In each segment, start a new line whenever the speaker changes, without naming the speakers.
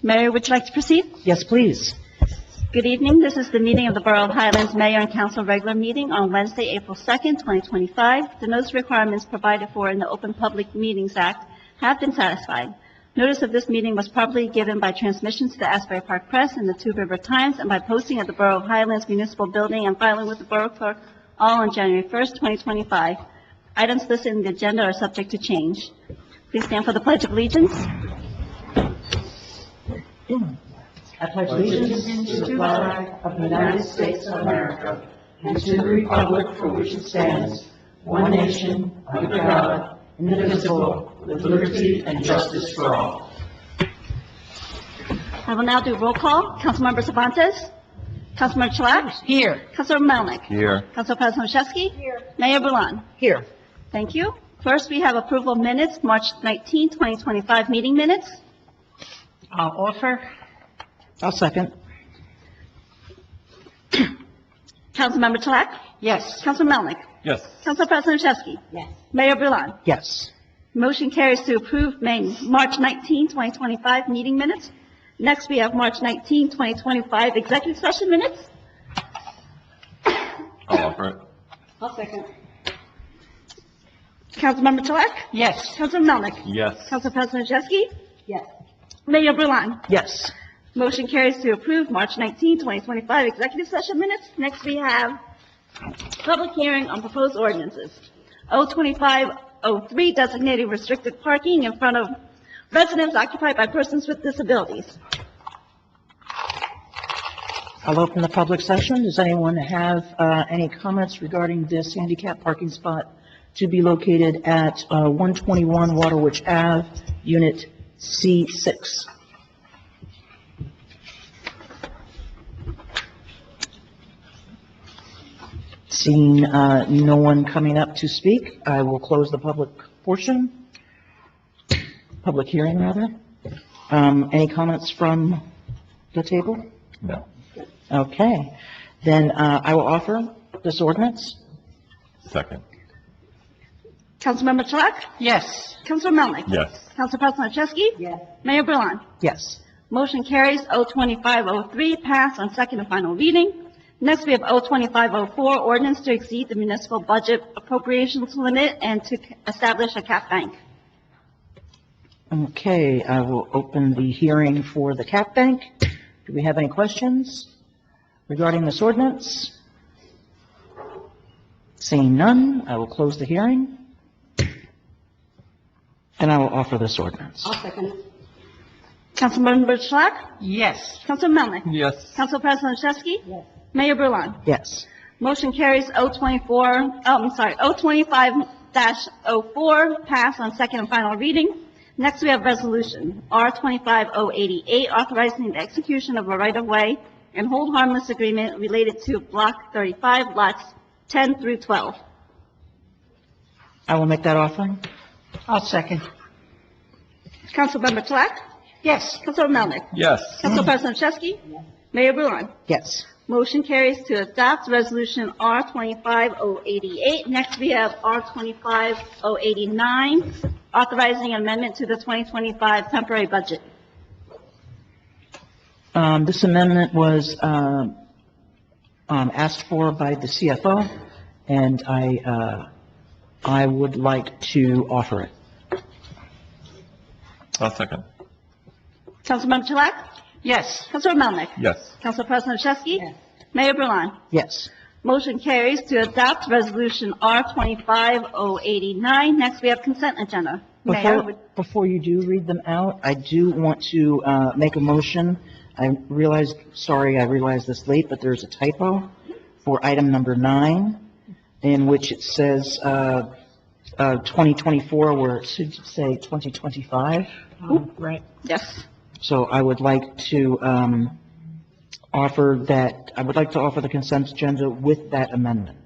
Mayor, would you like to proceed?
Yes, please.
Good evening. This is the meeting of the Borough of Highlands Mayor and Council regular meeting on Wednesday, April 2nd, 2025. The notice requirements provided for in the Open Public Meetings Act have been satisfied. Notice of this meeting was properly given by transmission to the Asbury Park Press and the Two River Times and by posting at the Borough of Highlands Municipal Building and filing with the Borough Clerk all on January 1st, 2025. Items listed in the agenda are subject to change. Please stand for the Pledge of Allegiance.
I pledge allegiance to the flag of the United States of America and to the republic for which it stands, one nation, under God, indivisible, with liberty and justice for all.
I will now do roll call. Councilmember Cervantes. Councilmember Chalak.
Here.
Councilor Melnick.
Here.
Council President Chesky. Here. Mayor Bulan.
Here.
Thank you. First, we have approval of minutes, March 19, 2025 meeting minutes.
I'll offer. I'll second.
Councilmember Chalak.
Yes.
Councilor Melnick.
Yes.
Council President Chesky.
Yes.
Mayor Bulan.
Yes.
Motion carries to approve March 19, 2025 meeting minutes. Next, we have March 19, 2025 executive session minutes.
I'll offer it.
I'll second. Councilmember Chalak.
Yes.
Councilor Melnick.
Yes.
Council President Chesky.
Yes.
Mayor Bulan.
Yes.
Motion carries to approve March 19, 2025 executive session minutes. Next, we have public hearing on proposed ordinances. O2503 designated restricted parking in front of residents occupied by persons with disabilities.
I'll open the public session. Does anyone have any comments regarding this handicap parking spot to be located at 121 Waterwitch Ave, Unit C6? Seeing no one coming up to speak, I will close the public portion, public hearing rather. Any comments from the table?
No.
Okay, then I will offer this ordinance.
Second.
Councilmember Chalak.
Yes.
Councilor Melnick.
Yes.
Council President Chesky.
Yes.
Mayor Bulan.
Yes.
Motion carries. O2503 passed on second and final reading. Next, we have O2504, ordinance to exceed the municipal budget appropriations limit and to establish a cap bank.
Okay, I will open the hearing for the cap bank. Do we have any questions regarding this ordinance? Seeing none, I will close the hearing. And I will offer this ordinance.
Councilmember Chalak.
Yes.
Councilor Melnick.
Yes.
Council President Chesky. Yes. Mayor Bulan.
Yes.
Motion carries. O25-04 passed on second and final reading. Next, we have resolution R25088 authorizing the execution of a right-of-way and hold harmless agreement related to Block 35, lots 10 through 12.
I will make that offering. I'll second.
Councilmember Chalak.
Yes.
Councilor Melnick.
Yes.
Council President Chesky. Mayor Bulan.
Yes.
Motion carries to adopt resolution R25088. Next, we have R25089, authorizing amendment to the 2025 temporary budget.
This amendment was asked for by the CFO, and I would like to offer it.
I'll second.
Councilmember Chalak.
Yes.
Councilor Melnick.
Yes.
Council President Chesky. Mayor Bulan.
Yes.
Motion carries to adopt resolution R25089. Next, we have consent agenda. Mayor,
Before you do read them out, I do want to make a motion. I realized this late, but there's a typo for item number 9, in which it says 2024, where it should say 2025.
Right. Yes.
So I would like to offer the consent agenda with that amendment.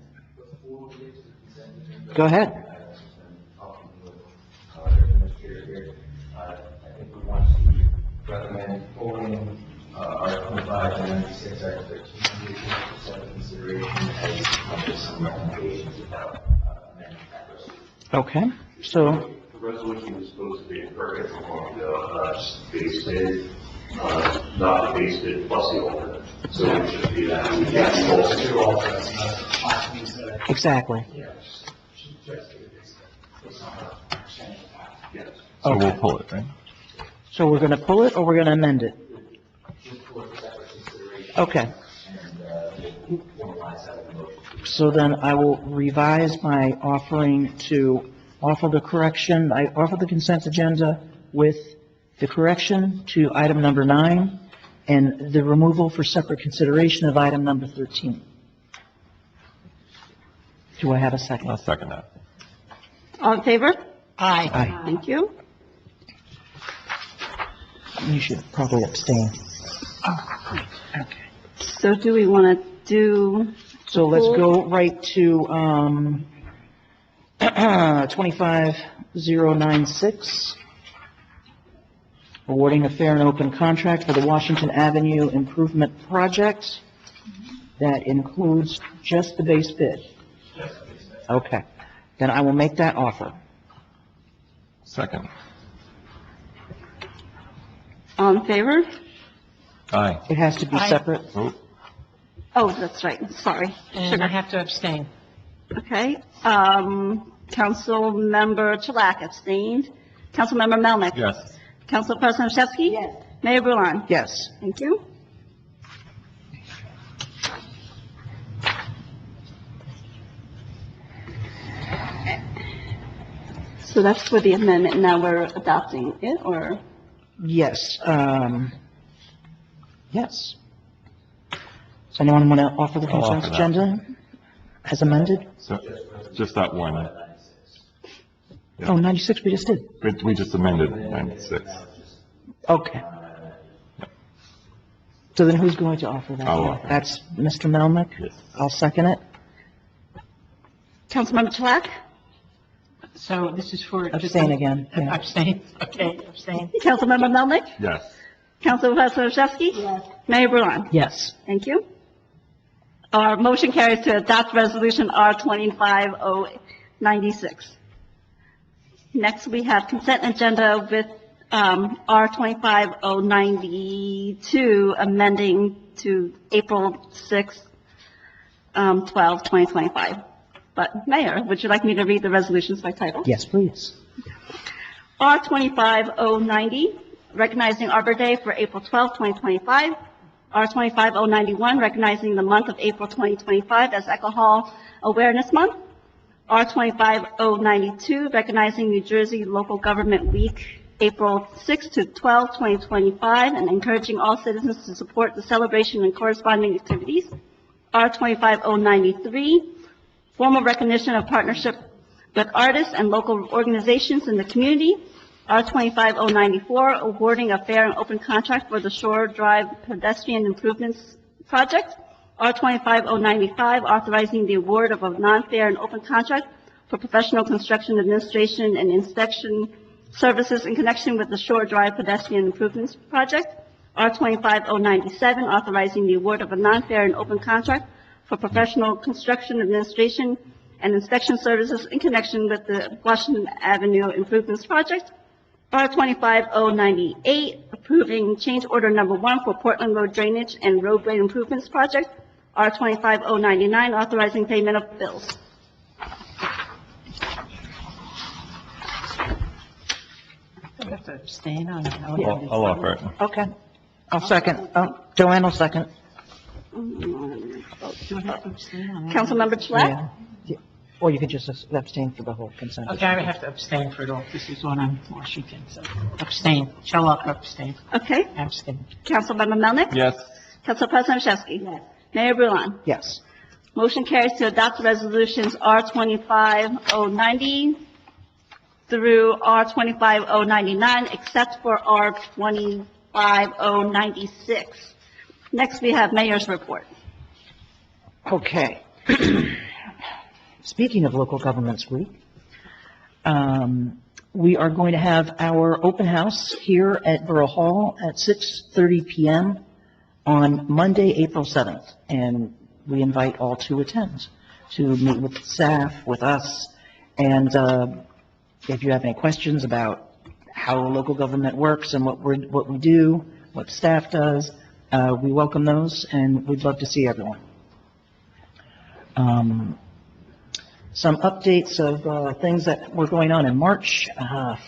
Go ahead.
I think we want to recommend pulling R25 and 96 Act 13 for consideration as some recommendations about amending that resolution.
Okay, so,
The resolution is supposed to be in perfect form, just base bid, not the base bid plus the alternate. So it would just be that. We
Yes,
can't
those
vote.
two alternates, not the options that.
Exactly.
Yeah, just do this. It's not a percentage of that.
Yes.
So we'll
Okay.
pull it, right?
So we're going to pull it or we're going to amend it?
Just for separate consideration.
Okay.
And, we'll formalize that in the motion.
So then I will revise my offering to offer the correction, I offer the consent agenda with the correction to item number 9 and the removal for separate consideration of item number 13. Do I have a
I'll
second?
second that.
All in favor?
Aye.
Thank you.
You should probably abstain. Okay.
So do we want to do,
So let's go right to 25096, awarding a fair and open contract for the Washington Avenue Improvement Project. That includes just the base bid. Okay. Then I will make that offer.
Second.
all in favor?
Aye.
It has to be
Aye.
separate.
Oh,
Oh, that's right, sorry.
And I have to abstain.
Okay, Councilmember Chalak abstained. Councilmember Melnick?
yes.
Council President Chesky? Yes. Mayor Bulan?
Yes.
Thank you. So that's for the amendment, now we're adopting it, or?
Yes. Yes. Does anyone want to offer the
I'll offer
consent
that.
agenda as amended?
So, just that one.
Oh, 96 we just did.
But we just amended 96.
Okay. So then who's going to offer that?
I'll offer.
That's Mr. Melnick?
Yes.
I'll second it.
Councilmember Chalak?
So this is for.
Abstain again, yeah.
Abstain, okay, abstain.
Councilmember Melnick?
Yes.
Council President Chesky? Yes. Mayor Bulan?
Yes.
Thank you. Our motion carries to adopt resolution R 25096. Next, we have consent agenda with R 25092, amending to April 6, 2025. But Mayor, would you like me to read the resolutions by title?
Yes, please.
R 25090, recognizing Arbor Day for April 12, 2025. R 25091, recognizing the month of April 2025 as Alcohol Awareness Month. R 25092, recognizing New Jersey Local Government Week, April 6 to 12, 2025, and encouraging all citizens to support the celebration and corresponding activities. R 25093, formal recognition of partnership with artists and local organizations in the community. R 25094, awarding a fair and open contract for the Shore Drive Pedestrian Improvements Project. R 25095, authorizing the award of a non-fair and open contract for professional construction administration and inspection services in connection with the Shore Drive Pedestrian Improvements Project. R 25097, authorizing the award of a non-fair and open contract for professional construction administration and inspection services in connection with the Washington Avenue Improvements Project. R 25098, approving change order number 1 for Portland Road Drainage and Roadway Improvements Project. R 25099, authorizing payment of bills.
Do I have to abstain on that?
I'll offer it.
Okay. I'll second. Joanne will second.
Do I have to abstain on that?
Councilmember Chalak?
Yeah. Or you could just abstain for the whole consent.
Okay, I would have to abstain for it all. This is one on Washington, so abstain. Shall abstain?
Okay.
Abstain.
Councilmember Melnick?
Yes.
Council President Chesky? Yes. Mayor Bulan?
Yes.
Motion carries to adopt resolutions R 25090 through R 25099, except for R 25096. Next, we have mayor's report.
Okay. Speaking of Local Governments Week, we are going to have our open house here at Borough Hall at 6:30 PM on Monday, April 7th. And we invite all to attend, to meet with staff, with us. And if you have any questions about how local government works and what we do, what staff does. We welcome those, and we'd love to see everyone. Some updates of things that were going on in March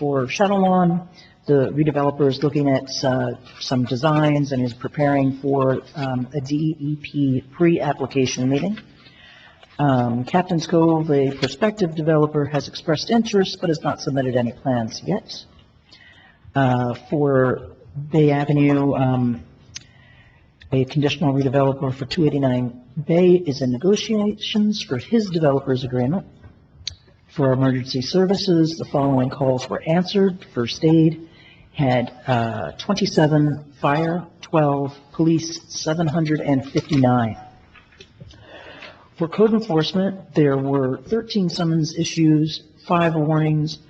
for Shuttle Lawn. The redeveloper is looking at some designs and is preparing for a DEP pre-application meeting. Captain's Cove, a prospective developer, has expressed interest but has not submitted any plans yet. For Bay Avenue, a conditional redeveloper for 289 Bay is in negotiations for his developer's agreement. For emergency services, the following calls were answered. First aid had 27, fire 12, police 759. For code enforcement, there were 13 summons issues, 5 warnings,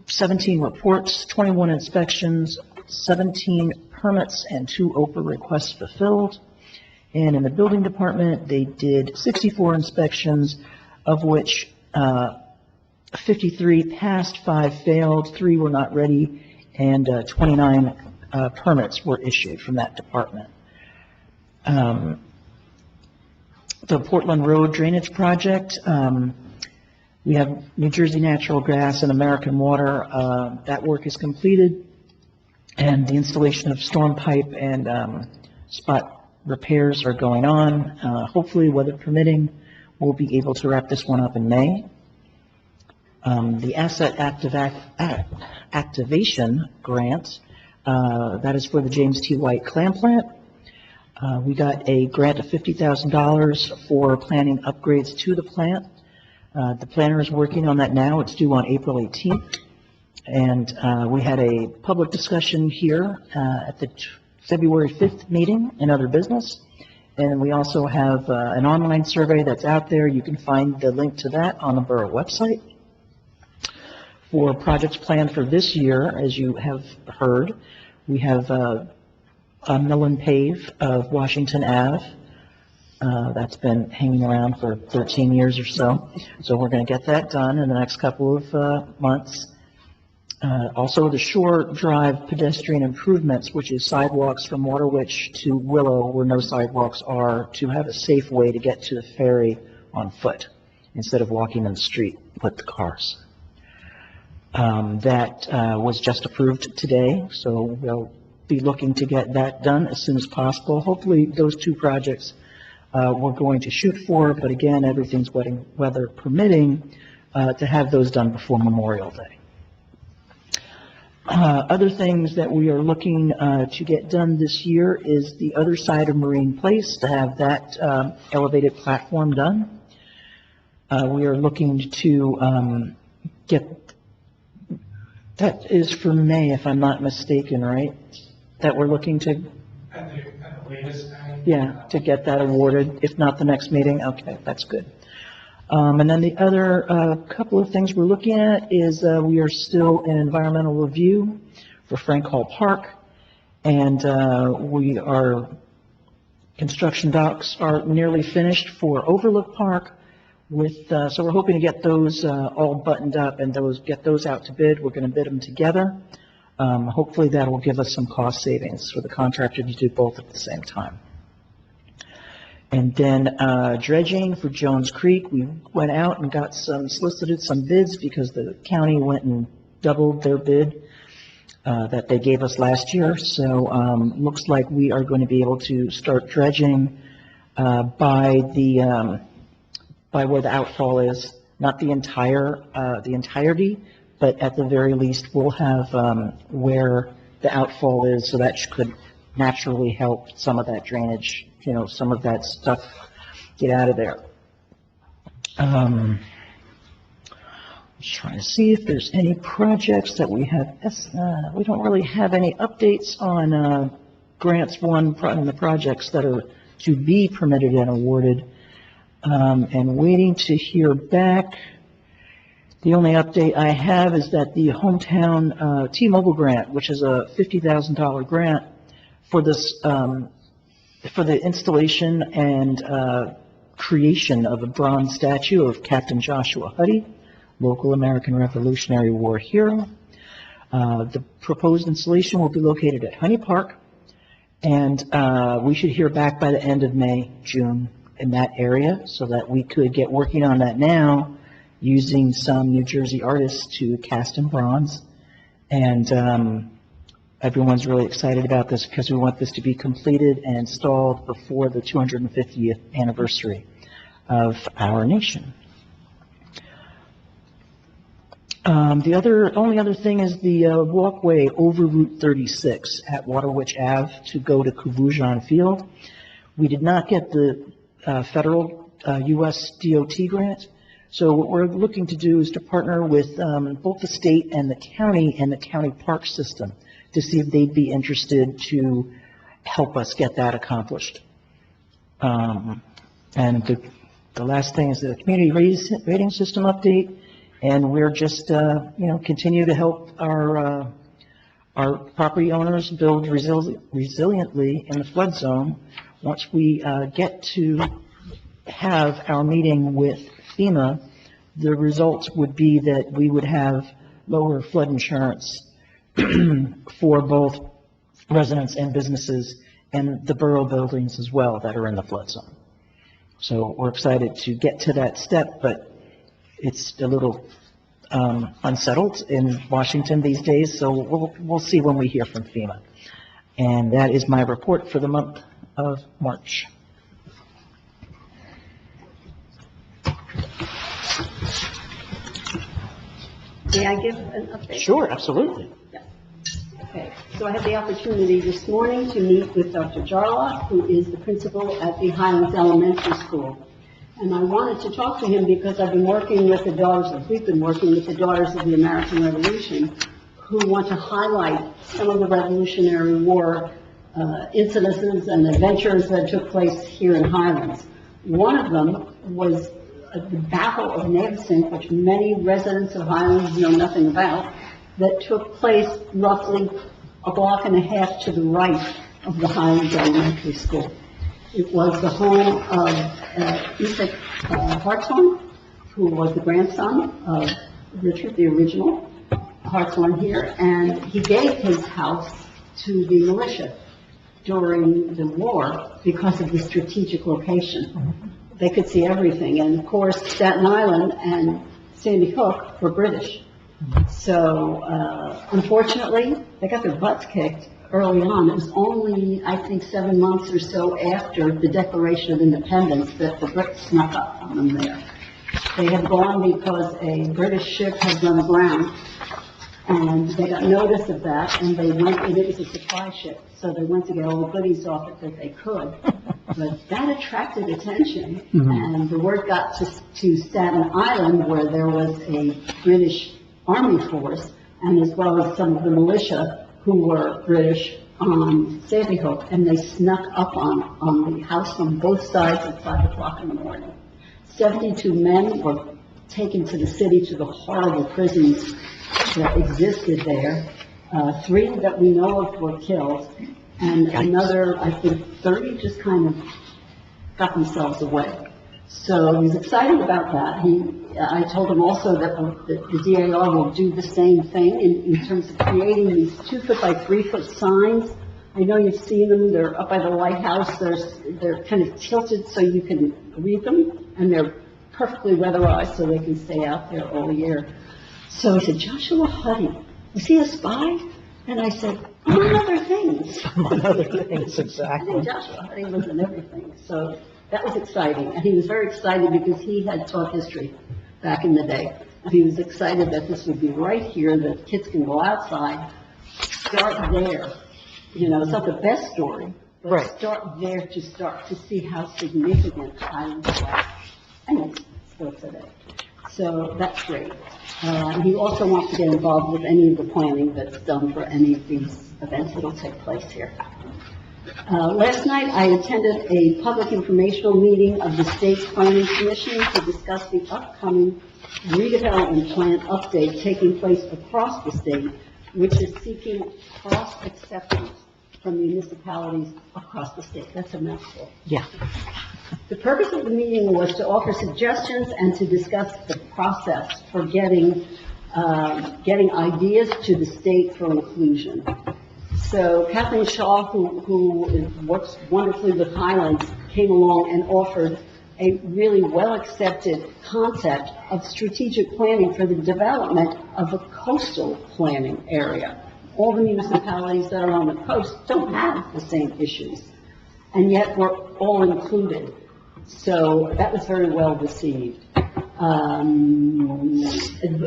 17 reports, 21 inspections, 17 permits, and 2 OPA requests fulfilled. And in the building department, they did 64 inspections, of which 53 passed, 5 failed, 3 were not ready, and 29 permits were issued from that department. The Portland Road Drainage Project, we have New Jersey Natural Gas and American Water. That work is completed, and the installation of storm pipe and spot repairs are going on. Hopefully, weather permitting, we'll be able to wrap this one up in May. The Asset Activation Grant, that is for the James T. White Clam Plant. We got a grant of $50,000 for planning upgrades to the plant. The planner is working on that now. It's due on April 18th. And we had a public discussion here at the February 5th meeting in other business. And we also have an online survey that's out there. You can find the link to that on the borough website. For projects planned for this year, as you have heard, we have a mill and pave of Washington Ave. That's been hanging around for 13 years or so. So we're going to get that done in the next couple of months. Also, the Shore Drive pedestrian improvements, which is sidewalks from Waterwitch to Willow, where no sidewalks are, to have a safe way to get to the ferry on foot instead of walking in the street with the cars. That was just approved today, so we'll be looking to get that done as soon as possible. Hopefully, those 2 projects we're going to shoot for, but again, everything's weather permitting to have those done before Memorial Day. Other things that we are looking to get done this year is the other side of Marine Place, to have that elevated platform done. We are looking to get, that is for May, if I'm not mistaken, right? That we're looking to,
At the latest time?
yeah, to get that awarded, if not the next meeting. Okay, that's good. And then the other couple of things we're looking at is we are still in environmental review for Frank Hall Park, and we are, construction docs are nearly finished for Overlook Park. With so we're hoping to get those all buttoned up and get those out to bid. We're going to bid them together. Hopefully that will give us some cost savings for the contractor to do both at the same time. And then dredging for Jones Creek, we went out and got solicited some bids because the county went and doubled their bid that they gave us last year. So looks like we are going to be able to start dredging by where the outfall is, not the entirety, but at the very least we'll have where the outfall is, so that could naturally help some of that drainage, some of that stuff get out of there. Just trying to see if there's any projects that we have. We don't really have any updates on grants won and the projects that are to be permitted and awarded, and waiting to hear back. The only update I have is that the hometown T-Mobile grant, which is a $50,000 grant for this, for the installation and creation of a bronze statue of Captain Joshua Huddy, local American Revolutionary War hero. The proposed installation will be located at Honey Park. And we should hear back by the end of May, June in that area, so that we could get working on that now, using some New Jersey artists to cast in bronze. And everyone's really excited about this because we want this to be completed and installed before the 250th anniversary of our nation. The only other thing is the walkway over Route 36 at Waterwitch Ave to go to Kuvujan Field. We did not get the federal U.S. DOT grant, so what we're looking to do is to partner with both the state and the county park system to see if they'd be interested to help us get that accomplished. And the last thing is the community rating system update. And we're just, continue to help our property owners build resiliently in the flood zone. Once we get to have our meeting with FEMA, the results would be that we would have lower flood insurance for both residents and businesses and the borough buildings as well that are in the flood zone. So we're excited to get to that step, but it's a little unsettled in Washington these days, so we'll see when we hear from FEMA. And that is my report for the month of March.
May I give an update?
Sure, absolutely.
Okay, so I had the opportunity this morning to meet with Dr. Jarlock, who is the principal at the Highlands Elementary School. And I wanted to talk to him because we've been working with the Daughters of the American Revolution, who want to highlight some of the Revolutionary War incidences and adventures that took place here in Highlands. One of them was the Battle of Navesink, which many residents of Highlands know nothing about, that took place roughly a block and a half to the right of the Highlands Elementary School. It was the home of Isak Hartshorn, who was the grandson of Richard, the original Hartshorn here, and he gave his house to the militia during the war because of the strategic location. They could see everything, and of course Staten Island and Sandy Hook were British. So unfortunately, they got their butts kicked early on. It was only, I think, 7 months or so after the Declaration of Independence that the Brits snuck up on them there. They had gone because a British ship had run aground, and they got notice of that, and they went, and it was a supply ship, so they went to get all the goodies off it that they could. But that attracted attention, and the word got to Staten Island, where there was a British Army force, and as well as some of the militia who were British on Sandy Hook, and they snuck up on the house on both sides at 5 o'clock in the morning. 72 men were taken to the city, to the horrible prisons that existed there. 3 that we know of were killed, and another, I think, 30 just kind of got themselves away. So he was excited about that. I told him also that the DAR will do the same thing in terms of creating these 2-foot by 3-foot signs. I know you've seen them. They're up by the lighthouse. They're kind of tilted so you can read them, and they're perfectly weatherized so they can stay out there all year. So he said, Joshua Huddy, was he a spy? And I said, among other things.
Among other things,
I
exactly.
think Joshua Huddy was in everything. So that was exciting. And he was very excited because he had taught history back in the day. And he was excited that this would be right here, that kids can go outside, start there. You know, it's not the best story, but
Right.
start there to see how significant Highlands was. And it's still today. So that's great. And he also wants to get involved with any of the planning that's done for any of these events that will take place here. Last night, I attended a public informational meeting of the State Planning Commission to discuss the upcoming redevelopment plan update taking place across the state, which is seeking cross-acceptance from municipalities across the state. That's a mouthful.
Yeah.
The purpose of the meeting was to offer suggestions and to discuss the process for getting ideas to the state for inclusion. So Kathleen Shaw, who works wonderfully with Highlands, came along and offered a really well-accepted concept of strategic planning for the development of a coastal planning area. All the municipalities that are on the coast don't have the same issues, and yet we're all included. So that was very well received.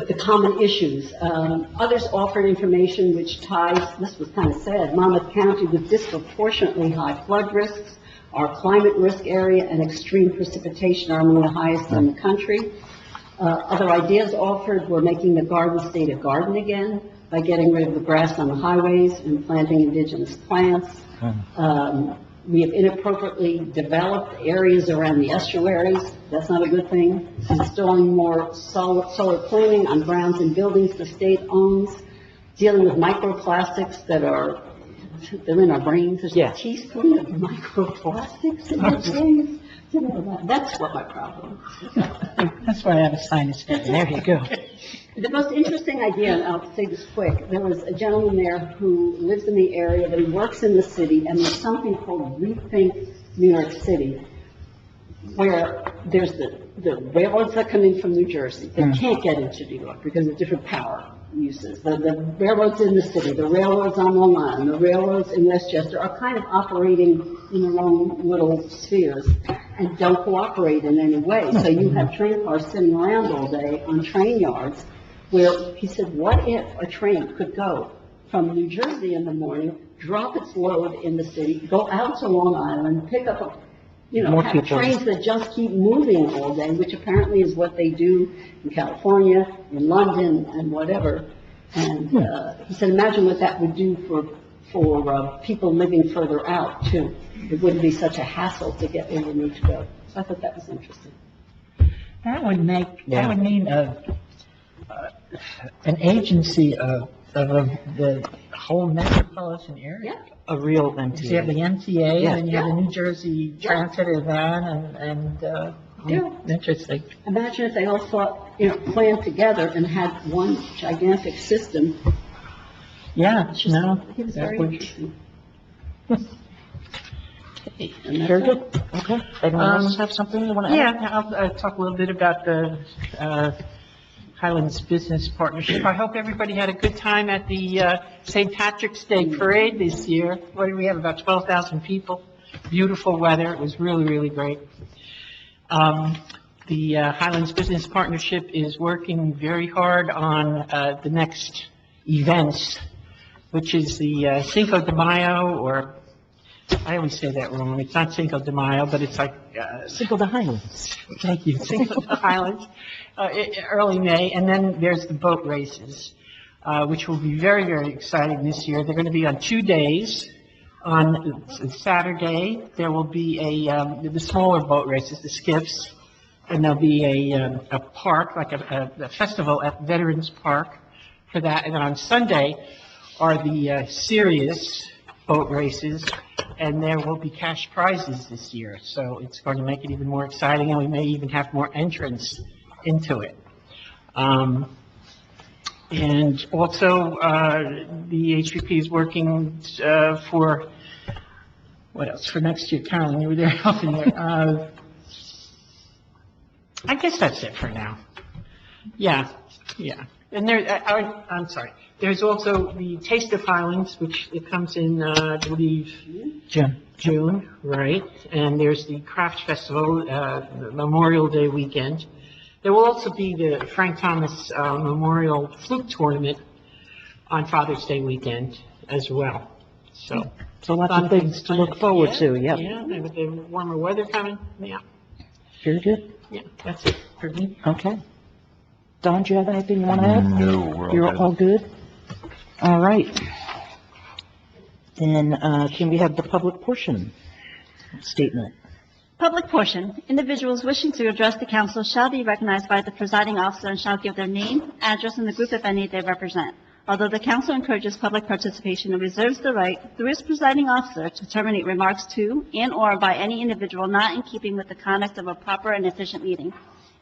The common issues. Others offered information which ties, this was kind of sad, Monmouth County with disproportionately high flood risks. Our climate risk area and extreme precipitation are among the highest in the country. Other ideas offered were making the Garden State a garden again by getting rid of the grass on the highways and planting indigenous plants. We have inappropriately developed areas around the estuaries. That's not a good thing. Installing more solar planning on grounds and buildings the state owns. Dealing with microplastics they're in our brains. There's a teaspoon of microplastics in our brains. That's what my problem is.
That's why I have a sinus infection. There you go.
The most interesting idea, and I'll say this quick, there was a gentleman there who lives in the area, but he works in the city, and there's something called Rethink New York City, where there's the railroads that come in from New Jersey. They can't get into New York because of different power uses. The railroads in the city, the railroads on Long Island, the railroads in Westchester are kind of operating in their own little spheres and don't cooperate in any way. So you have train cars sitting around all day on train yards, where he said, what if a train could go from New Jersey in the morning, drop its load in the city, go out to Long Island, pick up have trains that just keep moving all day, which apparently is what they do in California, in London, and whatever. And he said, imagine what that would do for people living further out, too. It wouldn't be such a hassle to get where you need to go. So I thought that was interesting.
That would mean an agency of the whole metropolitan area.
Yeah.
A real MTA.
You have the MTA,
Yeah.
and you have the New Jersey Transit and interesting.
Imagine if they all planned together and had one gigantic system.
Yeah,
It's just, it was
that
very
would-
interesting.
Very good. Okay. Anyone else have something you want to add?
Yeah, I'll talk a little bit about the Highlands Business Partnership. I hope everybody had a good time at the St. Patrick's Day Parade this year. What do we have, about 12,000 people? Beautiful weather. It was really, really great. The Highlands Business Partnership is working very hard on the next events, which is the Cinco de Mayo, or I always say that wrong. It's not Cinco de Mayo, but it's like
Cinco de Highlands.
Thank you. Cinco de Highlands, early May, and then there's the boat races, which will be very, very exciting this year. They're going to be on 2 days. On Saturday, there will be the smaller boat races, the skiffs, and there'll be a park, like a festival at Veterans Park for that. And then on Sunday are the serious boat races, and there will be cash prizes this year. So it's going to make it even more exciting, and we may even have more entrants into it. And also, the HPP is working for, what else, for next year? Carolyn, you were there helping there. I guess that's it for now. Yeah. And I'm sorry. There's also the Taste of Highlands, which it comes in, I believe, June, right? And there's the Craft Festival, the Memorial Day weekend. There will also be the Frank Thomas Memorial Flute Tournament on Father's Day weekend as well. So
lots of things to look forward to, yep.
Yeah, and with the warmer weather coming, yeah.
Very good.
Yeah, that's it for me.
Okay. Don, do you have anything you want to add?
No, we're all
You're
good.
all good? All right. Then, can we have the public portion statement?
Public portion. Individuals wishing to address the council shall be recognized by the presiding officer and shall give their name, address, and the group, if any, they represent. Although the council encourages public participation and reserves the right, through its presiding officer, to terminate remarks to and/or by any individual not in keeping with the conduct of a proper and efficient meeting.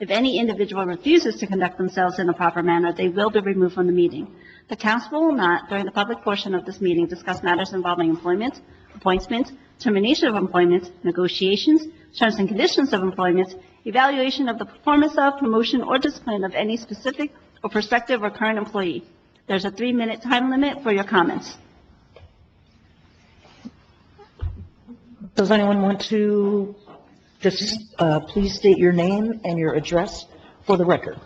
If any individual refuses to conduct themselves in a proper manner, they will be removed from the meeting. The council will not, during the public portion of this meeting, discuss matters involving employment, appointment, termination of employment, negotiations, terms and conditions of employment, evaluation of the performance of, promotion, or discipline of any specific or prospective or current employee. There's a 3-minute time limit for your comments.
Does anyone want to just, please state your name and your address for the record?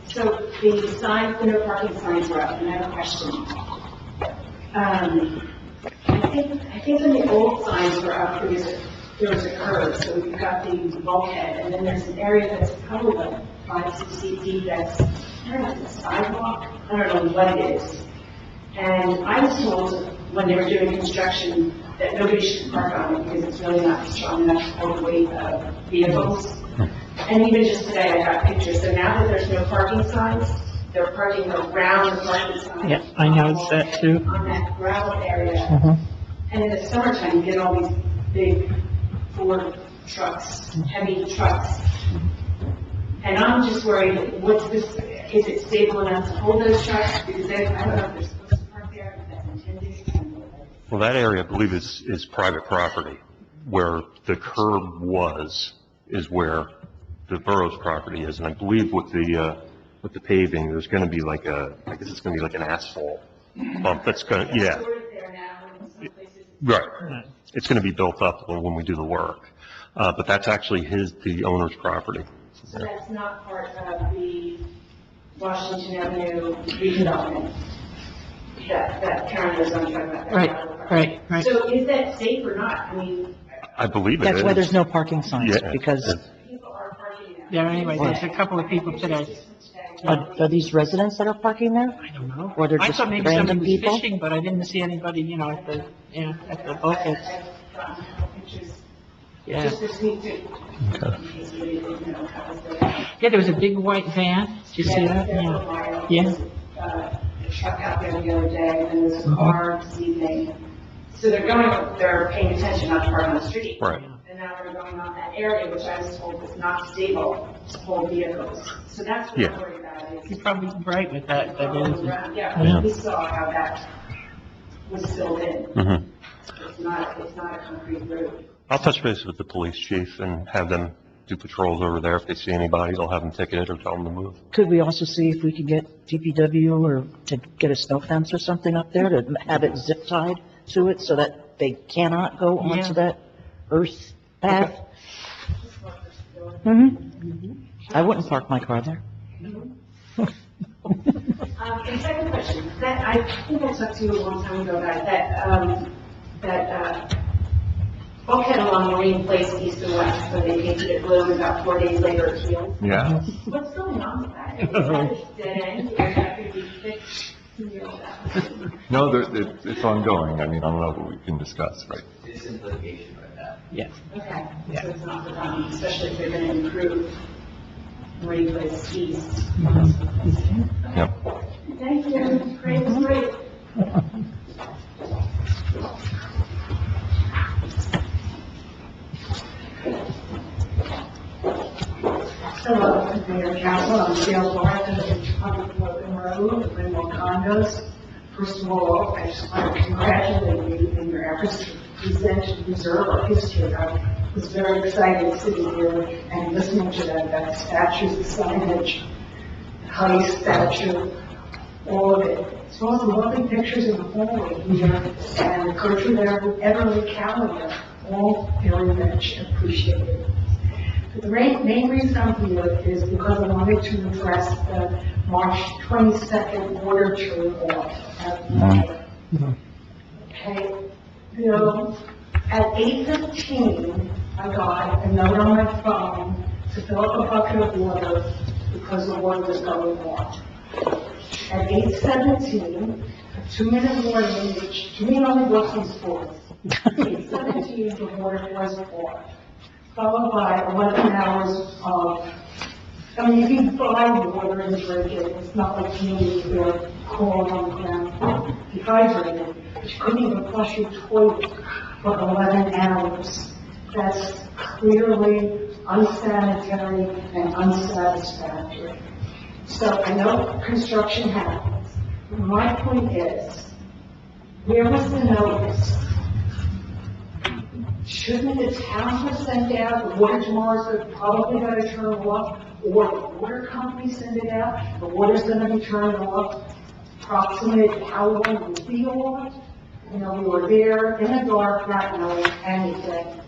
So the signs, the no parking signs were up, and I have a question. I think when the old signs were up, there was a curve, so you've got the bulkhead, and then there's an area that's probably like 5-6 feet deep that's, I don't know, it's a sidewalk, I don't know what it is. And I was told when they were doing construction that nobody should park on it because it's really not strong enough to hold the weight of vehicles. And even just today, I got pictures, so now that there's no parking signs, they're parking around the parking sign.
Yeah, I noticed that too.
On that gravel area. And in the summertime, you get all these big Ford trucks, heavy trucks. And I'm just worried, what's this, is it stable enough to hold those trucks? Because I don't know if they're supposed to park there, if that's intended.
Well, that area, I believe, is private property. Where the curb is where the borough's property is. And I believe with the paving, there's going to be like I guess it's going to be like an asphalt bump that's going to, yeah.
Sort of there now, in some places.
Right. It's going to be built up when we do the work. But that's actually the owner's property.
So that's not part of the Washington Avenue redevelopment that Karen was on talking about.
Right.
So is that safe or not? I mean,
I believe it is.
That's why there's no parking signs,
Yeah.
because
people are parking there.
Yeah, anyway, there's a couple of people today.
are these residents that are parking there?
I don't know.
Or they're
I
just
thought maybe
random
somebody was
people?
fishing, but I didn't see anybody, at the bulkhead.
I've gotten a couple pictures
Yeah.
just this week too. In case you didn't know how was there.
Yeah, there was a big white van. Did you see that?
There for a
Yeah.
while.
Yeah.
There was a truck out there the other day, and there's a car this evening. So they're paying attention not to park on the street.
Right.
And now they're going on that area, which I was told was not stable to hold vehicles. So that's what I'm
Yeah.
worried about is.
You're probably right with that. That is.
Yeah, we saw how that was filled in.
Mhm.
It's not a concrete road.
I'll touch base with the police chief and have them do patrols over there. If they see anybody, they'll have them ticketed or tell them to move.
Could we also see if we could get DPW or to get a snow fence or something up there to have it zip tied to it so that they cannot go
Yeah.
onto that earth path? I wouldn't park my car there.
And second question, that, I think I talked to you a long time ago about that bulkhead along Marine Place, east and west, when they painted it blue, and about 4 days later it healed.
Yeah.
What's going on with that? Is that a dead end, or is that going to be fixed? Can you know that?
No, it's ongoing. I mean, I don't know what we can discuss, right?
It's in litigation right now.
Yeah.
Okay, so it's not forgotten, especially if they're going to improve Marine Place east.
Yep.
Thank you, great.
Hello, Mayor Council, I'm Gail Barton, of 200 Logan Road, the Glenmore Condos. First of all, I just want to congratulate you in your efforts to present and preserve our history. I was very excited sitting here and listening to that statue, the signage, the Holly statue, all of it. As well as the lovely pictures in the hallway here, and the Gertrude Everly calendar, all very much appreciated. The main reason I'm here is because I wanted to address the March 22nd water turn off. Okay, at 8:15, I got a note on my phone to fill up a bucket of water because the water was going off. At 8:17, a 2-minute warning, which to me only works in sports. 8:17, the water was off, followed by 11 hours of, I mean, you can buy water and drink it. It's not like you need to crawl on the ground dehydrated. But you couldn't even flush your toilet for 11 hours. That's clearly unsanitary, and unsatisfactory. So I know construction happens. My point is, where was the notice? Shouldn't the town have sent out, the water tomorrow's probably going to turn off, or the water company send it out, the water's going to be turned off, approximate how long it will be off? You know, we were there in the dark, not knowing anything.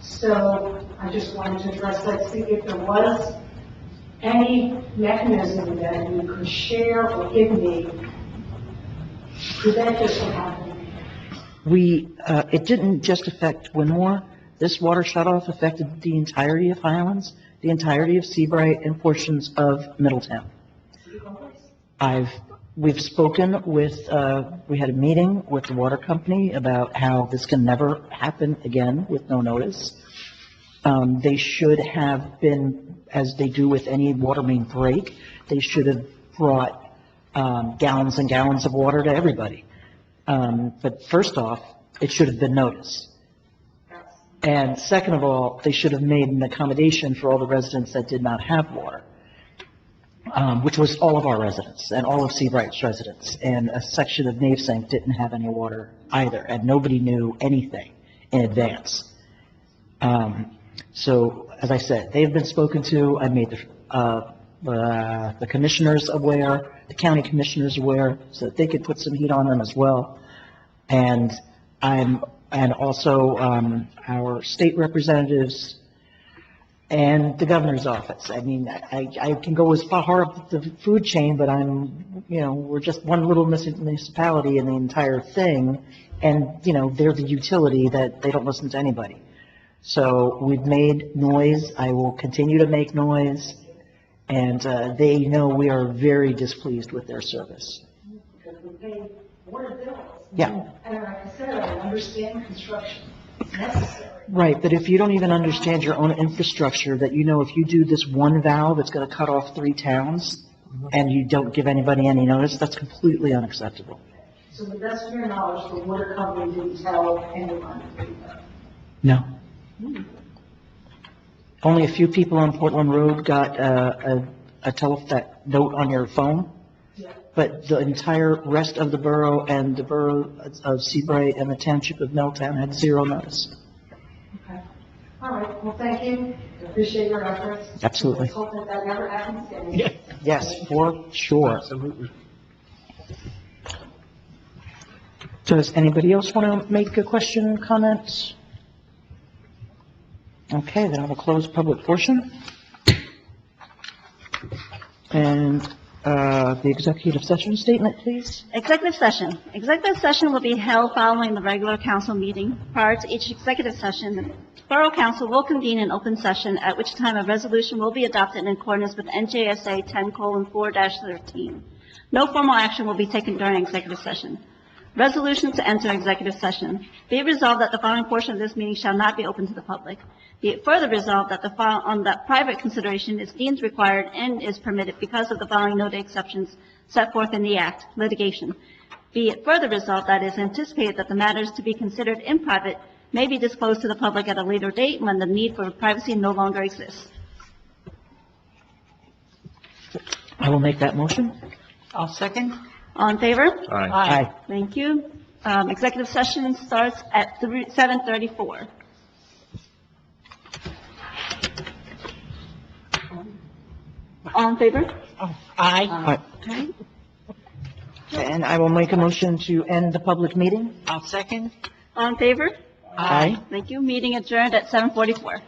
So I just wanted to address that, see if there was any mechanism that you could share or give me to prevent this from happening.
It didn't just affect Winmore. This water shutoff affected the entirety of Highlands, the entirety of Seabright, and portions of Middletown. We've spoken with, we had a meeting with the water company about how this can never happen again with no notice. They should have been, as they do with any water main break, they should have brought gallons and gallons of water to everybody. But first off, it should have been noticed. And second of all, they should have made an accommodation for all the residents that did not have water, which was all of our residents and all of Seabright's residents. And a section of Navesink didn't have any water either, and nobody knew anything in advance. So, as I said, they've been spoken to. I made the commissioners aware, the county commissioners aware, so that they could put some heat on them as well. And also our state representatives and the governor's office. I mean, I can go as far up the food chain, but we're just one little municipality in the entire thing. And, they're the utility that they don't listen to anybody. So we've made noise. I will continue to make noise. And they know we are very displeased with their service.
Because we pay water bills.
Yeah.
And like I said, I understand construction is necessary.
Right, but if you don't even understand your own infrastructure, that if you do this one valve, it's going to cut off 3 towns, and you don't give anybody any notice, that's completely unacceptable.
So the best of your knowledge, the water company didn't tell anyone.
No. Only a few people on Portland Road got a that note on your phone, but the entire rest of the borough and the borough of Seabright and the township of Middletown had 0 notice.
Okay. All right, well, thank you. I appreciate your efforts.
Absolutely.
Let's hope that never happens again.
Yes, for sure.
Absolutely.
Does anybody else want to make a question, comment? Okay, then I will close public portion. And the executive session statement, please.
Executive session. Executive session will be held following the regular council meeting. Prior to each executive session, the Borough Council will convene an open session, at which time a resolution will be adopted in accordance with NJSA 10:4-13. No formal action will be taken during executive session. Resolution to enter executive session. Be it resolved that the following portion of this meeting shall not be open to the public. Be it further resolved that that private consideration is deemed required and is permitted because of the following noted exceptions set forth in the Act, litigation. Be it further resolved that it is anticipated that the matters to be considered in private may be disclosed to the public at a later date when the need for privacy no longer exists.
I will make that motion.
I'll second.
All in favor?
Aye.
Thank you. Executive session starts at 7:34. All in favor?
Aye.
Okay.
And I will make a motion to end the public meeting.
I'll second.
All in favor?
Aye.
Thank you. Meeting adjourned at 7:44.